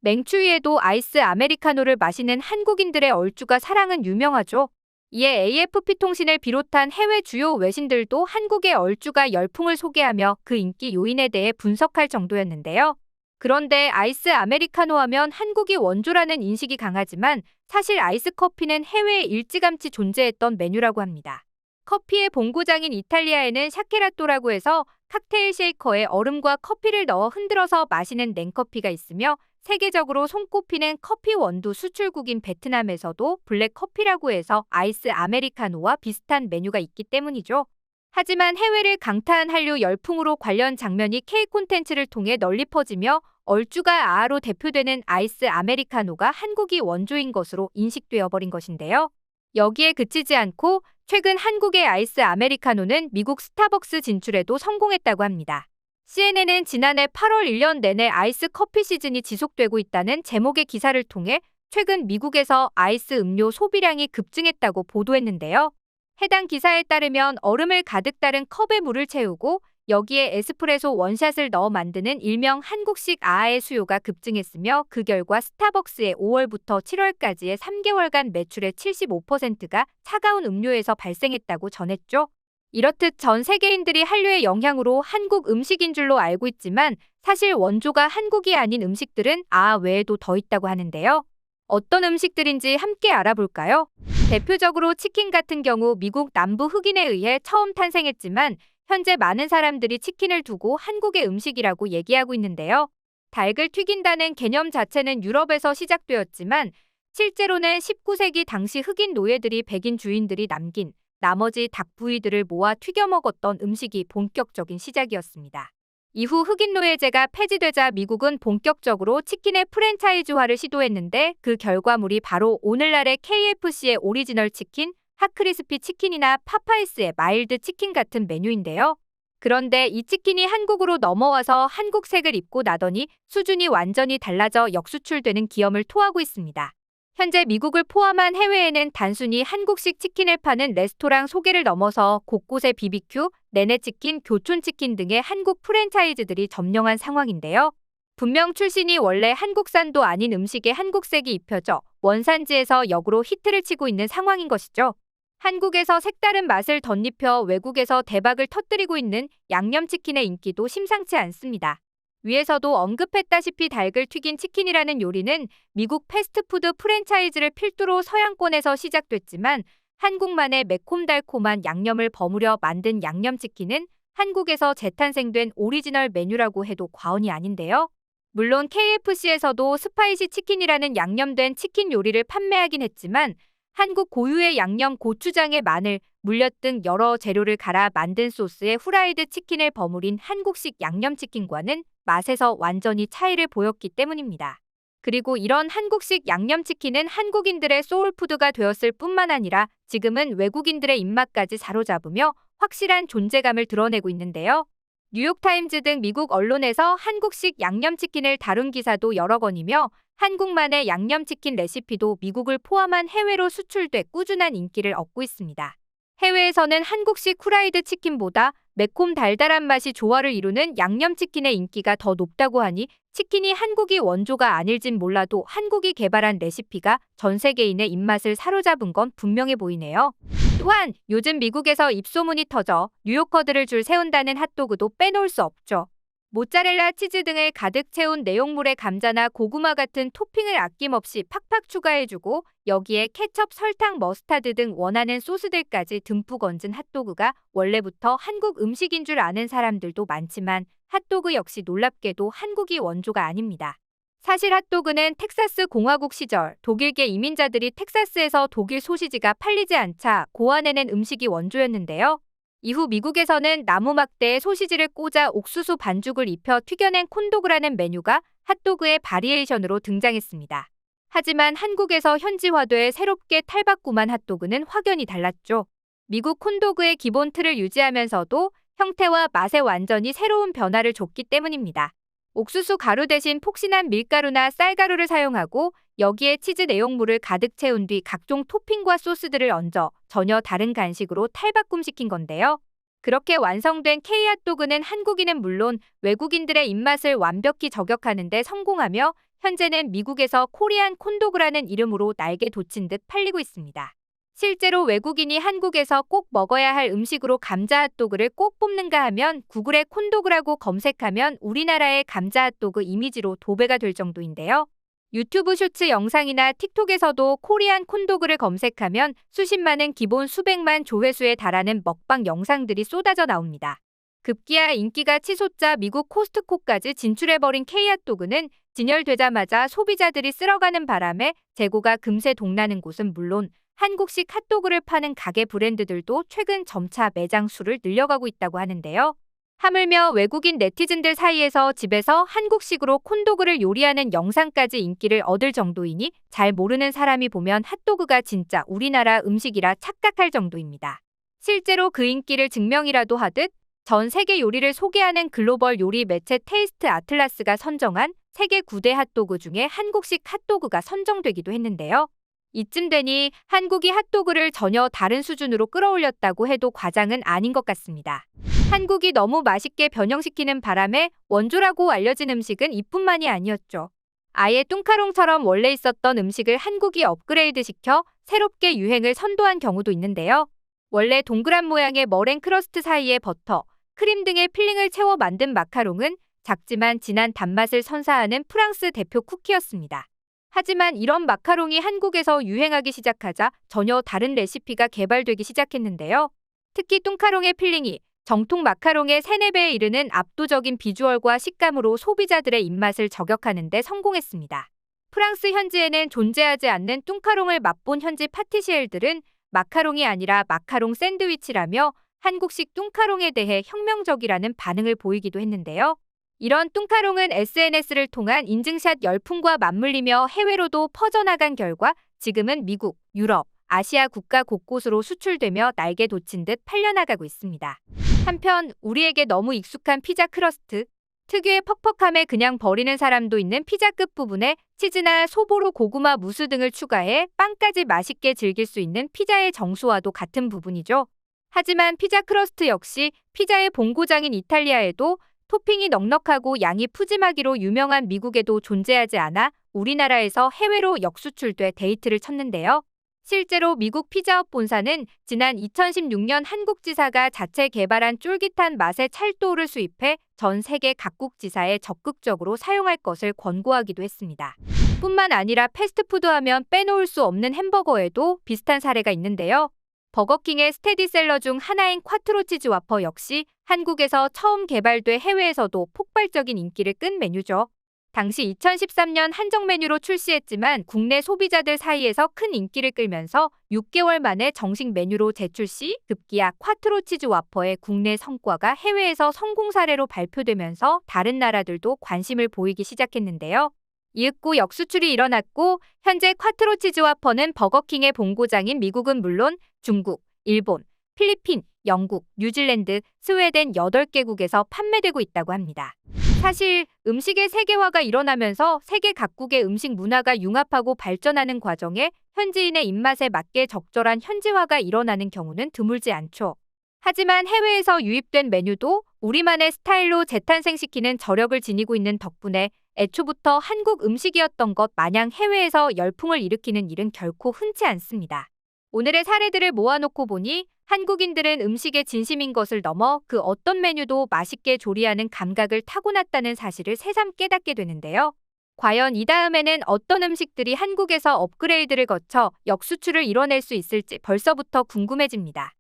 맹추위에도 아이스 아메리카노를 마시는 한국인들의 얼죽아 사랑은 유명하죠. 이에 AFP통신을 비롯한 해외 주요 외신들도 한국의 얼죽아 열풍을 소개하며 그 인기 요인에 대해 분석할 정도였는데요. 그런데 아이스 아메리카노 하면 한국이 원조라는 인식이 강하지만 사실 아이스 커피는 해외에 일찌감치 존재했던 메뉴라고 합니다. 커피의 본고장인 이탈리아에는 샤케라또라고 해서 칵테일 쉐이커에 얼음과 커피를 넣어 흔들어서 마시는 냉커피가 있으며 세계적으로 손꼽히는 커피 원두 수출국인 베트남에서도 블랙 커피라고 해서 아이스 아메리카노와 비슷한 메뉴가 있기 때문이죠. 하지만 해외를 강타한 한류 열풍으로 관련 장면이 K 콘텐츠를 통해 널리 퍼지며 얼죽아 아아로 대표되는 아이스 아메리카노가 한국이 원조인 것으로 인식되어 버린 것인데요. 여기에 그치지 않고 최근 한국의 아이스 아메리카노는 미국 스타벅스 진출에도 성공했다고 합니다. CNN은 지난해 8월 1년 내내 아이스 커피 시즌이 지속되고 있다는 제목의 기사를 통해 최근 미국에서 아이스 음료 소비량이 급증했다고 보도했는데요. 해당 기사에 따르면 얼음을 가득 따른 컵에 물을 채우고 여기에 에스프레소 원샷을 넣어 만드는 일명 한국식 아아의 수요가 급증했으며 그 결과 스타벅스의 5월부터 7월까지의 3개월간 매출의 75%가 차가운 음료에서 발생했다고 전했죠. 이렇듯 전 세계인들이 한류의 영향으로 한국 음식인 줄로 알고 있지만 사실 원조가 한국이 아닌 음식들은 아아 외에도 더 있다고 하는데요. 어떤 음식들인지 함께 알아볼까요? 대표적으로 치킨 같은 경우 미국 남부 흑인에 의해 처음 탄생했지만 현재 많은 사람들이 치킨을 두고 한국의 음식이라고 얘기하고 있는데요. 닭을 튀긴다는 개념 자체는 유럽에서 시작되었지만 실제로는 19세기 당시 흑인 노예들이 백인 주인들이 남긴 나머지 닭 부위들을 모아 튀겨 먹었던 음식이 본격적인 시작이었습니다. 이후 흑인 노예제가 폐지되자 미국은 본격적으로 치킨의 프랜차이즈화를 시도했는데 그 결과물이 바로 오늘날의 KFC의 오리지널 치킨, 핫크리스피 치킨이나 파파이스의 마일드 치킨 같은 메뉴인데요. 그런데 이 치킨이 한국으로 넘어와서 한국색을 입고 나더니 수준이 완전히 달라져 역수출되는 기염을 토하고 있습니다. 현재 미국을 포함한 해외에는 단순히 한국식 치킨을 파는 레스토랑 소개를 넘어서 곳곳에 BBQ, 내내치킨, 교촌치킨 등의 한국 프랜차이즈들이 점령한 상황인데요. 분명 출신이 원래 한국산도 아닌 음식에 한국색이 입혀져 원산지에서 역으로 히트를 치고 있는 상황인 것이죠. 한국에서 색다른 맛을 덧입혀 외국에서 대박을 터뜨리고 있는 양념치킨의 인기도 심상치 않습니다. 위에서도 언급했다시피 닭을 튀긴 치킨이라는 요리는 미국 패스트푸드 프랜차이즈를 필두로 서양권에서 시작됐지만 한국만의 매콤달콤한 양념을 버무려 만든 양념치킨은 한국에서 재탄생된 오리지널 메뉴라고 해도 과언이 아닌데요. 물론 KFC에서도 스파이시 치킨이라는 양념된 치킨 요리를 판매하긴 했지만 한국 고유의 양념 고추장에 마늘, 물엿 등 여러 재료를 갈아 만든 소스에 후라이드 치킨을 버무린 한국식 양념치킨과는 맛에서 완전히 차이를 보였기 때문입니다. 그리고 이런 한국식 양념치킨은 한국인들의 소울푸드가 되었을 뿐만 아니라 지금은 외국인들의 입맛까지 사로잡으며 확실한 존재감을 드러내고 있는데요. 뉴욕타임즈 등 미국 언론에서 한국식 양념치킨을 다룬 기사도 여러 건이며 한국만의 양념치킨 레시피도 미국을 포함한 해외로 수출돼 꾸준한 인기를 얻고 있습니다. 해외에서는 한국식 후라이드 치킨보다 매콤 달달한 맛이 조화를 이루는 양념치킨의 인기가 더 높다고 하니 치킨이 한국이 원조가 아닐진 몰라도 한국이 개발한 레시피가 전 세계인의 입맛을 사로잡은 건 분명해 보이네요. 또한 요즘 미국에서 입소문이 터져 뉴요커들을 줄 세운다는 핫도그도 빼놓을 수 없죠. 모짜렐라 치즈 등을 가득 채운 내용물에 감자나 고구마 같은 토핑을 아낌없이 팍팍 추가해주고 여기에 케첩, 설탕, 머스타드 등 원하는 소스들까지 듬뿍 얹은 핫도그가 원래부터 한국 음식인 줄 아는 사람들도 많지만 핫도그 역시 놀랍게도 한국이 원조가 아닙니다. 사실 핫도그는 텍사스 공화국 시절 독일계 이민자들이 텍사스에서 독일 소시지가 팔리지 않자 고안해낸 음식이 원조였는데요. 이후 미국에서는 나무 막대에 소시지를 꽂아 옥수수 반죽을 입혀 튀겨낸 콘도그라는 메뉴가 핫도그의 바리에이션으로 등장했습니다. 하지만 한국에서 현지화돼 새롭게 탈바꿈한 핫도그는 확연히 달랐죠. 미국 콘도그의 기본 틀을 유지하면서도 형태와 맛에 완전히 새로운 변화를 줬기 때문입니다. 옥수수 가루 대신 폭신한 밀가루나 쌀가루를 사용하고 여기에 치즈 내용물을 가득 채운 뒤 각종 토핑과 소스들을 얹어 전혀 다른 간식으로 탈바꿈시킨 건데요. 그렇게 완성된 K핫도그는 한국인은 물론 외국인들의 입맛을 완벽히 저격하는 데 성공하며 현재는 미국에서 코리안 콘도그라는 이름으로 날개 돋친 듯 팔리고 있습니다. 실제로 외국인이 한국에서 꼭 먹어야 할 음식으로 감자 핫도그를 꼭 뽑는가 하면 구글에 콘도그라고 검색하면 우리나라의 감자 핫도그 이미지로 도배가 될 정도인데요. 유튜브 쇼츠 영상이나 틱톡에서도 코리안 콘도그를 검색하면 수십만은 기본 수백만 조회수에 달하는 먹방 영상들이 쏟아져 나옵니다. 급기야 인기가 치솟자 미국 코스트코까지 진출해버린 K핫도그는 진열되자마자 소비자들이 쓸어가는 바람에 재고가 금세 동나는 곳은 물론 한국식 핫도그를 파는 가게 브랜드들도 최근 점차 매장 수를 늘려가고 있다고 하는데요. 하물며 외국인 네티즌들 사이에서 집에서 한국식으로 콘도그를 요리하는 영상까지 인기를 얻을 정도이니 잘 모르는 사람이 보면 핫도그가 진짜 우리나라 음식이라 착각할 정도입니다. 실제로 그 인기를 증명이라도 하듯 전 세계 요리를 소개하는 글로벌 요리 매체 테이스트 아틀라스가 선정한 세계 9대 핫도그 중에 한국식 핫도그가 선정되기도 했는데요. 이쯤 되니 한국이 핫도그를 전혀 다른 수준으로 끌어올렸다고 해도 과장은 아닌 것 같습니다. 한국이 너무 맛있게 변형시키는 바람에 원조라고 알려진 음식은 이뿐만이 아니었죠. 아예 뚱카롱처럼 원래 있었던 음식을 한국이 업그레이드시켜 새롭게 유행을 선도한 경우도 있는데요. 원래 동그란 모양의 머랭 크러스트 사이에 버터, 크림 등의 필링을 채워 만든 마카롱은 작지만 진한 단맛을 선사하는 프랑스 대표 쿠키였습니다. 하지만 이런 마카롱이 한국에서 유행하기 시작하자 전혀 다른 레시피가 개발되기 시작했는데요. 특히 뚱카롱의 필링이 정통 마카롱의 3, 4배에 이르는 압도적인 비주얼과 식감으로 소비자들의 입맛을 저격하는 데 성공했습니다. 프랑스 현지에는 존재하지 않는 뚱카롱을 맛본 현지 파티시엘들은 마카롱이 아니라 마카롱 샌드위치라며 한국식 뚱카롱에 대해 혁명적이라는 반응을 보이기도 했는데요. 이런 뚱카롱은 SNS를 통한 인증샷 열풍과 맞물리며 해외로도 퍼져나간 결과 지금은 미국, 유럽, 아시아 국가 곳곳으로 수출되며 날개 돋친 듯 팔려나가고 있습니다. 한편 우리에게 너무 익숙한 피자 크러스트, 특유의 퍽퍽함에 그냥 버리는 사람도 있는 피자 끝부분에 치즈나 소보로 고구마 무스 등을 추가해 빵까지 맛있게 즐길 수 있는 피자의 정수와도 같은 부분이죠. 하지만 피자 크러스트 역시 피자의 본고장인 이탈리아에도 토핑이 넉넉하고 양이 푸짐하기로 유명한 미국에도 존재하지 않아 우리나라에서 해외로 역수출돼 데이트를 쳤는데요. 실제로 미국 피자헛 본사는 지난 2016년 한국 지사가 자체 개발한 쫄깃한 맛의 찰또를 수입해 전 세계 각국 지사에 적극적으로 사용할 것을 권고하기도 했습니다. 뿐만 아니라 패스트푸드 하면 빼놓을 수 없는 햄버거에도 비슷한 사례가 있는데요. 버거킹의 스테디셀러 중 하나인 콰트로 치즈 와퍼 역시 한국에서 처음 개발돼 해외에서도 폭발적인 인기를 끈 메뉴죠. 당시 2013년 한정 메뉴로 출시했지만 국내 소비자들 사이에서 큰 인기를 끌면서 6개월 만에 정식 메뉴로 재출시, 급기야 콰트로 치즈 와퍼의 국내 성과가 해외에서 성공 사례로 발표되면서 다른 나라들도 관심을 보이기 시작했는데요. 이윽고 역수출이 일어났고 현재 콰트로 치즈 와퍼는 버거킹의 본고장인 미국은 물론 중국, 일본, 필리핀, 영국, 뉴질랜드, 스웨덴 8개국에서 판매되고 있다고 합니다. 사실 음식의 세계화가 일어나면서 세계 각국의 음식 문화가 융합하고 발전하는 과정에 현지인의 입맛에 맞게 적절한 현지화가 일어나는 경우는 드물지 않죠. 하지만 해외에서 유입된 메뉴도 우리만의 스타일로 재탄생시키는 저력을 지니고 있는 덕분에 애초부터 한국 음식이었던 것 마냥 해외에서 열풍을 일으키는 일은 결코 흔치 않습니다. 오늘의 사례들을 모아놓고 보니 한국인들은 음식에 진심인 것을 넘어 그 어떤 메뉴도 맛있게 조리하는 감각을 타고났다는 사실을 새삼 깨닫게 되는데요. 과연 이 다음에는 어떤 음식들이 한국에서 업그레이드를 거쳐 역수출을 이뤄낼 수 있을지 벌써부터 궁금해집니다.